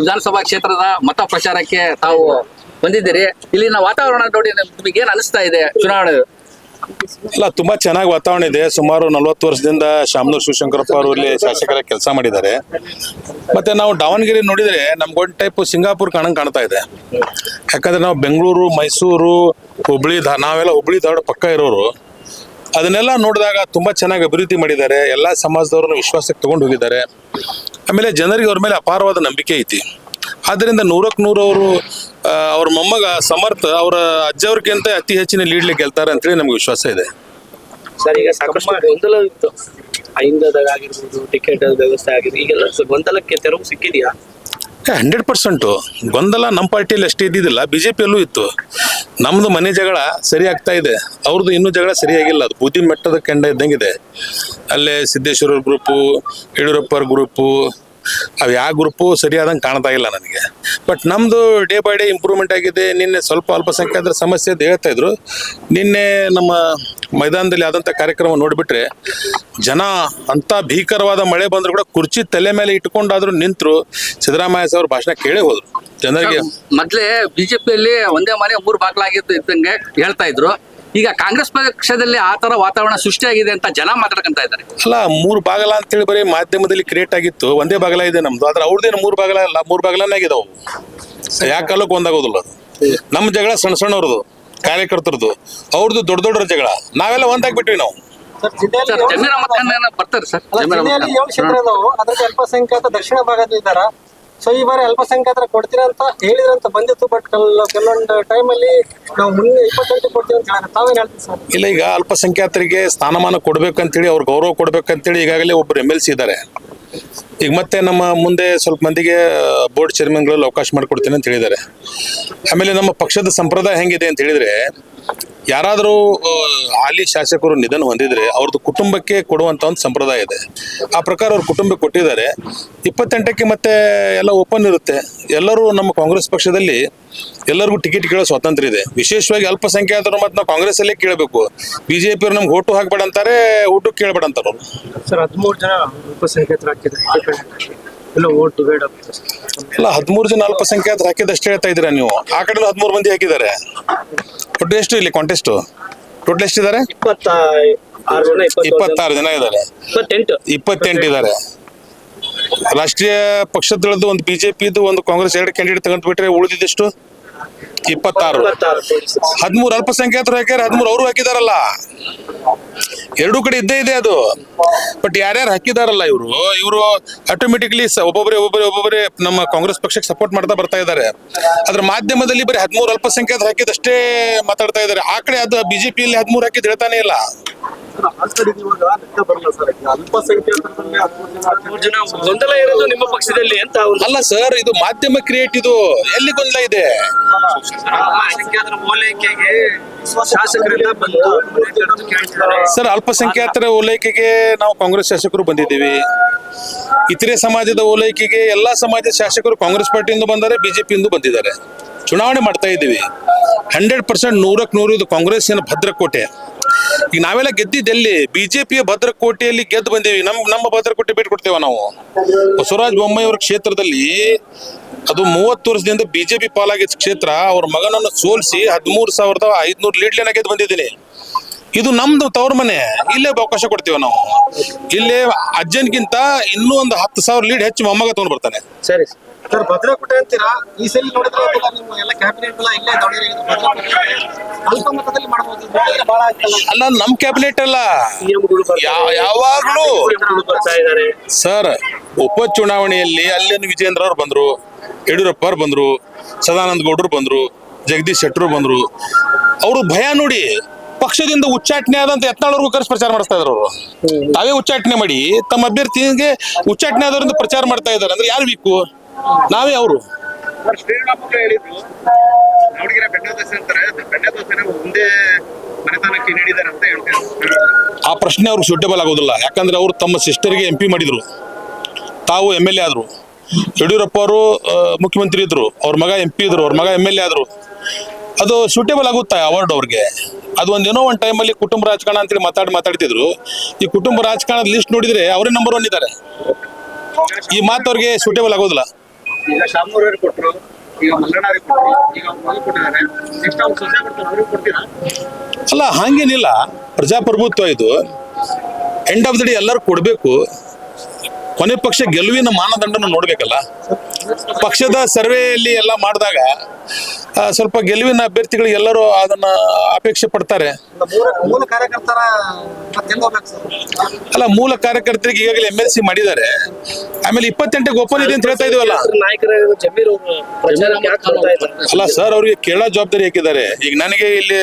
ವಿಧಾನಸಭಾ ಕ್ಷೇತ್ರದ ಮತ ಪ್ರಚಾರಕ್ಕೆ ತಾವು ಬಂದಿದ್ದೀರಿ. ಇಲ್ಲಿನ ವಾತಾವರಣ ನೋಡಿ ನಿಮಗೆ ಏನ್ ಅನಿಸ್ತಾ ಇದೆ ಚುನಾವಣೆ? ಅಲ್ಲ, ತುಂಬಾ ಚೆನ್ನಾಗಿ ವಾತಾವರಣ ಇದೆ. ಸುಮಾರು 40 ವರ್ಷದಿಂದ ಶಾಮನೂರು ಶಿವಶಂಕರಪ್ಪ ಅವರು ಇಲ್ಲಿ ಶಾಸಕರ ಕೆಲಸ ಮಾಡಿದ್ದಾರೆ. ಮತ್ತೆ ನಾವು ದಾವಣಗೆರೆ ನೋಡಿದ್ರೆ ನಮ್ಗೆ ಒಂದು ಟೈಪ್ ಸಿಂಗಾಪುರ್ ಕಾಣ್ತಾ ಇದೆ. ಯಾಕಂದ್ರೆ ನಾವು ಬೆಂಗಳೂರು, ಮೈಸೂರು, ಹುಬ್ಳಿ, ನಾವೆಲ್ಲ ಹುಬ್ಳಿ ಧಾರವಾಡ ಪಕ್ಕ ಇರೋರು. ಅದನ್ನೆಲ್ಲ ನೋಡಿದಾಗ ತುಂಬಾ ಚೆನ್ನಾಗಿ ಅಭಿವೃದ್ಧಿ ಮಾಡಿದ್ದಾರೆ. ಎಲ್ಲ ಸಮಾಜದವ್ರನ್ನ ವಿಶ್ವಾಸಕ್ಕೆ ತಗೊಂಡು ಹೋಗಿದ್ದಾರೆ. ಆಮೇಲೆ ಜನರಿಗೆ ಅವ್ರ ಮೇಲೆ ಅಪಾರವಾದ ನಂಬಿಕೆ ಐತಿ. ಆದ್ದರಿಂದ 100ಕ್ಕೆ 100 ಅವರು ಅವ್ರ ಮೊಮ್ಮಗ ಸಮರ್ಥ ಅವರ ಅಜ್ಜವ್ರಿಗಿಂತ ಅತಿ ಹೆಚ್ಚಿನ ಲೀಡ್ಲಿ ಗೆಲ್ತಾರೆ ಅಂತೇಳಿ ನಮ್ಗೆ ವಿಶ್ವಾಸ ಇದೆ. ಸರ್, ಈಗ ಸಾಕಷ್ಟು ಗೊಂದಲ ಇತ್ತು, ಆಗಿರ್ಬೋದು, ಟಿಕೆಟ್ ವ್ಯವಸ್ಥೆ ಆಗಿದೆ, ಈಗೆಲ್ಲ ಗೊಂದಲಕ್ಕೆ ತೆರವು ಸಿಕ್ಕಿದೆಯಾ? 100% ಗೊಂದಲ ನಮ್ಮ ಪಾರ್ಟಿಯಲ್ಲಿ ಅಷ್ಟೇ ಇದ್ದಿದ್ದಿಲ್ಲ, ಬಿಜೆಪಿಯಲ್ಲೂ ಇತ್ತು. ನಮ್ದು ಮನೆ ಜಗಳ ಸರಿ ಆಗ್ತಾ ಇದೆ, ಅವ್ರದ್ದು ಇನ್ನೂ ಜಗಳ ಸರಿಯಾಗಿಲ್ಲ. ಅದು ಬೂದಿ ಮೆಟ್ಟದ ಕೆಂಡ ಇದ್ದಂಗಿದೆ. ಅಲ್ಲೇ ಸಿದ್ದೇಶ್ವರ ಗ್ರೂಪು, ಯಡಿಯೂರಪ್ಪ ಗ್ರೂಪು, ಅವು ಯಾವ ಗ್ರೂಪು ಸರಿಯಾದಂಗೆ ಕಾಣ್ತಾ ಇಲ್ಲ ನನಗೆ. ಬಟ್ ನಮ್ಮದು ಡೇ ಬೈ ಡೇ ಇಂಪ್ರೂವ್ಮೆಂಟ್ ಆಗಿದೆ. ನಿನ್ನೆ ಸ್ವಲ್ಪ ಅಲ್ಪಸಂಖ್ಯಾತರ ಸಮಸ್ಯೆ ಅಂತ ಹೇಳ್ತಾ ಇದ್ರು. ನಿನ್ನೆ ನಮ್ಮ ಮೈದಾನದಲ್ಲಿ ಆದಂಥ ಕಾರ್ಯಕ್ರಮ ನೋಡಿಬಿಟ್ರೆ ಜನ ಅಂಥ ಭೀಕರವಾದ ಮಳೆ ಬಂದರೂ ಕೂಡ ಕುರ್ಚಿ ತಲೆ ಮೇಲೆ ಇಟ್ಕೊಂಡಾದ್ರೂ ನಿಂತರು ಸಿದ್ದರಾಮಯ್ಯ ಅವ್ರ ಭಾಷಣ ಕೇಳೇ ಹೋದ್ರು. ಜನರಿಗೆ ಮೊದ್ಲೇ ಬಿಜೆಪಿಯಲ್ಲಿ ಒಂದೇ ಮನೆ 3 ಬಾಗ್ಲಾಗಿದ್ದು ಇದ್ದಂಗೆ ಹೇಳ್ತಾ ಇದ್ರು. ಈಗ ಕಾಂಗ್ರೆಸ್ ಪಕ್ಷದಲ್ಲಿ ಆ ತರ ವಾತಾವರಣ ಸೃಷ್ಟಿಯಾಗಿದೆ ಅಂತ ಜನ ಮಾತಾಡ್ಕೊಂತ ಇದ್ದಾರೆ. ಅಲ್ಲ, 3 ಬಾಗಲ ಅಂತೇಳಿ ಬರೀ ಮಾಧ್ಯಮದಲ್ಲಿ ಕ್ರಿಯೇಟ್ ಆಗಿತ್ತು. ಒಂದೇ ಬಾಗಲ ಇದೆ ನಮ್ದು. ಆದ್ರೆ ಅವ್ರದ್ದೇನು 3 ಬಾಗಲ ಇಲ್ಲ, 3 ಬಾಗಲನೇ ಆಗಿದಾವು. ಯಾವ ಕಾಲಕ್ಕೂ ಒಂದಾಗೋದಿಲ್ಲ ಅದು. ನಮ್ಮ ಜಗಳ ಸಣ್ಣ ಸಣ್ಣವ್ರದ್ದು, ಕಾರ್ಯಕರ್ತರದ್ದು. ಅವ್ರದ್ದು ದೊಡ್ಡ ದೊಡ್ಡ ಜಗಳ. ನಾವೆಲ್ಲ ಒಂದಾಗ್ಬಿಟ್ವಿ ನಾವು. ಜಮೀರ್ ಅಹಮದ್ ಖಾನ್ ಬರ್ತಾರೆ ಸರ್. ಅಲ್ಪಸಂಖ್ಯಾತ ದಕ್ಷಿಣ ಭಾಗದಲ್ಲಿ ಇದ್ದಾರ. ಸೊ ಈ ಬಾರಿ ಅಲ್ಪಸಂಖ್ಯಾತರ ಕೊಡ್ತೀರಾ ಅಂತ ಹೇಳಿದ್ರಂತ ಬಂದಿತ್ತು. ಬಟ್ ಕೆಲವೊಂದು ಟೈಮಲ್ಲಿ ನಾವು ಮುಂದೆ 28 ಕೊಡ್ತೀವಿ ಅಂತ ಹೇಳಿದ್ರೆ ತಾವೇನು ಹೇಳ್ತೀವಿ ಸರ್? ಇಲ್ಲ, ಈಗ ಅಲ್ಪಸಂಖ್ಯಾತರಿಗೆ ಸ್ಥಾನಮಾನ ಕೊಡ್ಬೇಕಂತೇಳಿ, ಅವ್ರ ಗೌರವ ಕೊಡ್ಬೇಕಂತೇಳಿ ಈಗಾಗಲೇ ಒಬ್ಬರು MLC ಇದ್ದಾರೆ. ಈಗ ಮತ್ತೆ ನಮ್ಮ ಮುಂದೆ ಸ್ವಲ್ಪ ಮಂದಿಗೆ ಬೋರ್ಡ್ ಚೇರ್ಮನ್ಗಳಲ್ಲಿ ಅವಕಾಶ ಮಾಡಿಕೊಡ್ತೀನಿ ಅಂತ ಹೇಳಿದ್ದಾರೆ. ಆಮೇಲೆ ನಮ್ಮ ಪಕ್ಷದ ಸಂಪ್ರದಾಯ ಹೆಂಗಿದೆ ಅಂತ ಹೇಳಿದ್ರೆ, ಯಾರಾದರೂ ಹಾಲಿ ಶಾಸಕರು ನಿಧನ ಹೊಂದಿದ್ರೆ ಅವ್ರದ್ದು ಕುಟುಂಬಕ್ಕೆ ಕೊಡುವಂಥ ಒಂದು ಸಂಪ್ರದಾಯ ಇದೆ. ಆ ಪ್ರಕಾರ ಅವ್ರ ಕುಟುಂಬಕ್ಕೆ ಕೊಟ್ಟಿದ್ದಾರೆ. 28ಕ್ಕೆ ಮತ್ತೆ ಎಲ್ಲ ಓಪನ್ ಇರುತ್ತೆ. ಎಲ್ಲರೂ ನಮ್ಮ ಕಾಂಗ್ರೆಸ್ ಪಕ್ಷದಲ್ಲಿ ಎಲ್ಲರಿಗೂ ಟಿಕೆಟ್ ಕೇಳೋ ಸ್ವಾತಂತ್ರ್ಯ ಇದೆ. ವಿಶೇಷವಾಗಿ ಅಲ್ಪಸಂಖ್ಯಾತರು ಮತ್ತು ನಾವು ಕಾಂಗ್ರೆಸ್ಸಲ್ಲೇ ಕೇಳಬೇಕು. BJP ಅವ್ರು ನಮ್ಗೆ ಓಟು ಹಾಕ್ಬೇಡ ಅಂತಾರೆ, ಓಟು ಕೇಳಬೇಡ ಅಂತಾರೆ ಅವರು. ಸರ್, 13 ಜನ ಅಲ್ಪಸಂಖ್ಯಾತರು ಹಾಕಿದ್ದಾರೆ. ಎಲ್ಲ ಓಟು ಬೇಡ ಅಲ್ಲ, 13 ಜನ ಅಲ್ಪಸಂಖ್ಯಾತರು ಹಾಕಿದಷ್ಟು ಹೇಳ್ತಾ ಇದ್ದೀರಾ ನೀವು. ಆ ಕಡೆ 13 ಮಂದಿ ಹಾಕಿದ್ದಾರೆ. ಒಟ್ಟು ಎಷ್ಟು ಇಲ್ಲಿ ಕಾಂಟೆಸ್ಟ್ ಟೋಟಲ್ ಎಷ್ಟಿದ್ದಾರೆ? 26 ಜನ ಇದ್ದಾರೆ. 28 ಇದ್ದಾರೆ. ರಾಷ್ಟ್ರೀಯ ಪಕ್ಷದಳದ್ದು ಒಂದು BJPದು ಒಂದು ಕಾಂಗ್ರೆಸ್ 2 ಕ್ಯಾಂಡಿಡೇಟ್ ತಗೊಂಡ್ ಬಿಟ್ರೆ ಉಳಿದಿದ್ದೆಷ್ಟು? 26. 13 ಅಲ್ಪಸಂಖ್ಯಾತರು ಹಾಕ್ಯಾರ, 13 ಅವರು ಹಾಕಿದಾರಲ್ಲ. ಎರಡೂ ಕಡೆ ಇದ್ದೇ ಇದೆ ಅದು. ಬಟ್ ಯಾರ್ಯಾರು ಹಾಕಿದಾರಲ್ಲ ಇವರು ಆಟೋಮೆಟಿಕ್ಲಿ ಒಬ್ಬೊಬ್ಬರೇ ನಮ್ಮ ಕಾಂಗ್ರೆಸ್ ಪಕ್ಷಕ್ಕೆ ಸಪೋರ್ಟ್ ಮಾಡ್ತಾ ಬರ್ತಾ ಇದ್ದಾರೆ. ಅದ್ರ ಮಾಧ್ಯಮದಲ್ಲಿ ಬರೀ 13 ಅಲ್ಪಸಂಖ್ಯಾತರು ಹಾಕಿದಷ್ಟೇ ಮಾತಾಡ್ತಾ ಇದ್ದಾರೆ. ಆ ಕಡೆ ಅದು BJPಯಲ್ಲಿ 13 ಹಾಕಿದ್ ಹೇಳ್ತಾನೆ ಇಲ್ಲ. ಗೊಂದಲ ಇರೋದು ನಿಮ್ಮ ಪಕ್ಷದಲ್ಲಿ ಅಂತ ಅಲ್ಲ ಸರ್, ಇದು ಮಾಧ್ಯಮ ಕ್ರಿಯೇಟ್. ಇದು ಎಲ್ಲಿ ಗೊಂದಲ ಇದೆ? ಸರ್, ಅಲ್ಪಸಂಖ್ಯಾತರ ಓಲೈಕೆಗೆ ನಾವು ಕಾಂಗ್ರೆಸ್ ಶಾಸಕರು ಬಂದಿದ್ದೀವಿ. ಇತರೆ ಸಮಾಜದ ಓಲೈಕೆಗೆ ಎಲ್ಲಾ ಸಮಾಜದ ಶಾಸಕರು ಕಾಂಗ್ರೆಸ್ ಪಾರ್ಟಿಯಿಂದ ಬಂದರೆ, BJPಯಿಂದ ಬಂದಿದ್ದಾರೆ. ಚುನಾವಣೆ ಮಾಡ್ತಾ ಇದ್ದೀವಿ. 100% 100ಕ್ಕೆ 100 ಇದು ಕಾಂಗ್ರೆಸ್ಸಿನ ಭದ್ರಕೋಟೆ. ಈಗ ನಾವೆಲ್ಲ ಗೆದ್ದಿದ್ದೆಲ್ಲಿ? BJPಯ ಭದ್ರಕೋಟೆಯಲ್ಲಿ ಗೆದ್ದು ಬಂದೀವಿ. ನಮ್ಮ ಭದ್ರಕೋಟೆ ಬಿಟ್ಟು ಕೊಡ್ತೇವ ನಾವು? ಬಸವರಾಜ ಬೊಮ್ಮಾಯಿ ಅವ್ರ ಕ್ಷೇತ್ರದಲ್ಲಿ ಅದು 30 ವರ್ಷದಿಂದ BJP ಪಾಲಾಗಿದ್ದ ಕ್ಷೇತ್ರ. ಅವ್ರ ಮಗನನ್ನು ಸೋಲಿಸಿ 13,500 ಲೀಡ್ಲೇನ ಗೆದ್ದು ಬಂದಿದ್ದೀನಿ. ಇದು ನಮ್ದು ತವ್ರ ಮನೆ. ಇಲ್ಲೇ ಅವಕಾಶ ಕೊಡ್ತೀವ ನಾವು. ಇಲ್ಲೇ ಅಜ್ಜನ್ಗಿಂತ ಇನ್ನೂ ಒಂದು 10,000 ಲೀಡ್ ಹೆಚ್ಚು ಮೊಮ್ಮಗ ತಗೊಂಡು ಬರ್ತಾನೆ. ಸರಿ ಸರ್, ಭದ್ರಕೋಟೆ ಅಂತೀರಾ? ಈ ಸಲ ನೋಡಿದ್ರೆ ನಿಮ್ಮ ಎಲ್ಲ ಕ್ಯಾಬಿನೆಟ್ ಎಲ್ಲ ಇಲ್ಲೇ ಅಲ್ಪ ಮತದಲ್ಲಿ ಮಾಡಬಹುದು. ಅಲ್ಲ, ನಮ್ ಕ್ಯಾಬಿನೆಟ್ ಅಲ್ಲ, ಯಾವಾಗ್ಲೂ ಸರ್ ಉಪಚುನಾವಣೆಯಲ್ಲಿ ಅಲ್ಲೇನು ವಿಜೇಂದ್ರ ಅವ್ರು ಬಂದ್ರು, ಯಡಿಯೂರಪ್ಪ ಅವ್ರು ಬಂದ್ರು, ಸದಾನಂದ ಗೌಡರು ಬಂದ್ರು, ಜಗದೀಶ್ ಶೆಟ್ಟರು ಬಂದ್ರು. ಅವರು ಭಯ ನೋಡಿ ಪಕ್ಷದಿಂದ ಉಚ್ಚಾಟನೆ ಆದಂತ ಯತ್ನಾಳವ್ರಿಗೂ ಕರೆಸಿ ಪ್ರಚಾರ ಮಾಡಿಸ್ತಾ ಇದ್ರು. ಅವರು ತಾವೇ ಉಚ್ಚಾಟನೆ ಮಾಡಿ ತಮ್ಮ ಅಭ್ಯರ್ಥಿಗೆ ಉಚ್ಚಾಟನೆ ಆದವರಿಂದ ಪ್ರಚಾರ ಮಾಡ್ತಾ ಇದ್ದಾರೆ. ಅಂದ್ರೆ ಯಾರು ವೀಕು? ನಾವೇ ಅವರು. ಆ ಪ್ರಶ್ನೆ ಅವ್ರಿಗೆ ಸೂಟೇಬಲ್ ಆಗೋದಿಲ್ಲ. ಯಾಕಂದ್ರೆ ಅವರು ತಮ್ಮ ಸಿಸ್ಟರ್ಗೆ MP ಮಾಡಿದ್ರು, ತಾವು MLA ಆದ್ರು. ಯಡಿಯೂರಪ್ಪ ಅವರು ಮುಖ್ಯಮಂತ್ರಿ ಇದ್ರು, ಅವ್ರ ಮಗ MP ಇದ್ರು, ಅವ್ರ ಮಗ MLA ಆದ್ರು. ಅದು ಸೂಟೇಬಲ್ ಆಗುತ್ತಾ ಅವಾರ್ಡ್ ಅವ್ರಿಗೆ? ಅದು ಒಂದೇನೋ ಒಂದು ಟೈಮಲ್ಲಿ ಕುಟುಂಬ ರಾಜಕಾರಣ ಅಂತೇಳಿ ಮಾತಾಡ್ತಿದ್ರು. ಈ ಕುಟುಂಬ ರಾಜಕಾರಣದ ಲಿಸ್ಟ್ ನೋಡಿದ್ರೆ ಅವರೇ ನಂಬರ್ 1 ಇದ್ದಾರೆ. ಈ ಮಾತು ಅವ್ರಿಗೆ ಸೂಟೇಬಲ್ ಆಗೋದಿಲ್ಲ. ಈಗ ಶಾಮೂರವ್ರಿಗೆ ಕೊಟ್ರು, ಈಗ ಮಲ್ಲಣ್ಣವ್ರಿಗೆ ಕೊಟ್ರು, ಈಗ ಮಗ ಕೊಟ್ಟಿದ್ದಾರೆ, ನೆಕ್ಸ್ಟ್ ಅವ್ರು ಸೊಸೆ ಕೊಡ್ತಾರೆ, ಅವ್ರಿಗೆ ಕೊಡ್ತೀರಾ? ಅಲ್ಲ ಹಂಗೇನಿಲ್ಲ, ಪ್ರಜಾಪ್ರಭುತ್ವ ಇದು. ಎಂಡ್ ಆಫ್ ದ ಡೇ ಎಲ್ಲರೂ ಕೊಡಬೇಕು. ಕೊನೆ ಪಕ್ಷ ಗೆಲುವಿನ ಮಾನದಂಡನ ನೋಡ್ಬೇಕಲ್ಲ. ಪಕ್ಷದ ಸರ್ವೆಯಲ್ಲಿ ಎಲ್ಲ ಮಾಡಿದಾಗ ಸ್ವಲ್ಪ ಗೆಲುವಿನ ಅಭ್ಯರ್ಥಿಗಳಿಗೆ ಎಲ್ಲರೂ ಅದನ್ನ ಅಪೇಕ್ಷೆ ಪಡ್ತಾರೆ. ಮೂಲ ಕಾರ್ಯಕರ್ತರ ಮತ್ತೆ ಎಲ್ಲಿ ಹೋಗ್ಬೇಕು ಸರ್? ಅಲ್ಲ, ಮೂಲ ಕಾರ್ಯಕರ್ತರಿಗೆ ಈಗಾಗಲೇ MLC ಮಾಡಿದ್ದಾರೆ. ಆಮೇಲೆ 28ಕ್ಕೆ ಓಪನ್ ಇದೆ ಅಂತ ಹೇಳ್ತಾ ಇದೀವಲ್ಲ. ನಾಯಕರ ಜಮೀರ್ ಅವರು ಪ್ರಚಾರಕ್ಕೆ ಯಾಕೆ ಬರ್ತಾ ಇದ್ದಾರೆ? ಅಲ್ಲ ಸರ್, ಅವ್ರಿಗೆ ಕೇಳೋ ಜವಾಬ್ದಾರಿ ಹಾಕಿದ್ದಾರೆ. ಈಗ ನನಗೆ ಇಲ್ಲಿ